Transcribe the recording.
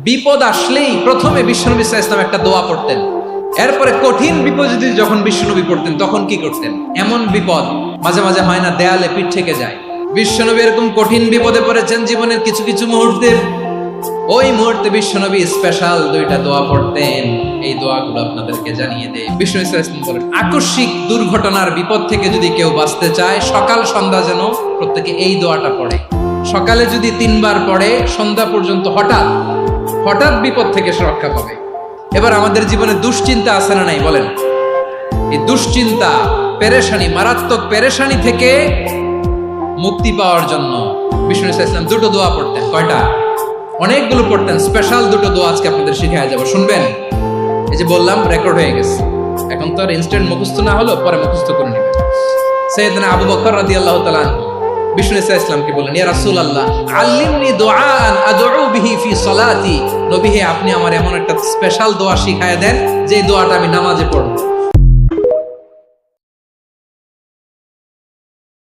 বিপদ আসলেই প্রথমে বিশ্বনবী সাল্লাল্লাহু আলাইহি ওয়াসাল্লাম একটা দোয়া পড়তেন। এরপরে কঠিন বিপদে যখন বিশ্বনবী পড়তেন তখন কি করতেন? এমন বিপদ মাঝে মাঝে হয় না, দেয়ালে পিঠ থেকে যায়। বিশ্বনবী এরকম কঠিন বিপদে পড়েছেন জীবনের কিছু কিছু মুহূর্তে। ওই মুহূর্তে বিশ্বনবী স্পেশাল দুইটা দোয়া পড়তেন। এই দোয়াগুলো আপনাদেরকে জানিয়ে দেয়। বিশ্বনবী সাল্লাল্লাহু আলাইহি ওয়াসাল্লাম বলেন, আকস্মিক দুর্ঘটনার বিপদ থেকে যদি কেউ বাঁচতে চায়, সকাল সন্ধ্যা যেন প্রত্যেকে এই দোয়াটা পড়ে। সকালে যদি 3 বার পড়ে, সন্ধ্যা পর্যন্ত হঠাৎ বিপদ থেকে সে রক্ষা পাবে। এবার আমাদের জীবনে দুশ্চিন্তা আছে না নাই বলেন? এই দুশ্চিন্তা, পেরেশানি, মারাত্মক পেরেশানি থেকে মুক্তি পাওয়ার জন্য বিষ্ণু ইসলাম দুটো দোয়া পড়তেন। কয়টা? অনেকগুলো পড়তেন। স্পেশাল দুটো দোয়া আজকে আপনাদের শিখায়া যাব, শুনবেন? এই যে বললাম রেকর্ড হয়ে গেছে, এখন তো আর ইনস্ট্যান্ট মুখস্থ না হলো, পরে মুখস্থ করে নেবেন। সাইয়েদনা আবু বকর রাদিয়াল্লাহু তাআলা বিষ্ণু ইসলামকে বললেন, ইয়া রাসূলুল্লাহ আল্লিমনি দুআআন আদউ বিহি ফি সালাতি। নবী হে, আপনি আমার এমন একটা স্পেশাল দোয়া শিখায়া দেন যে দোয়াটা আমি নামাজে পড়ব।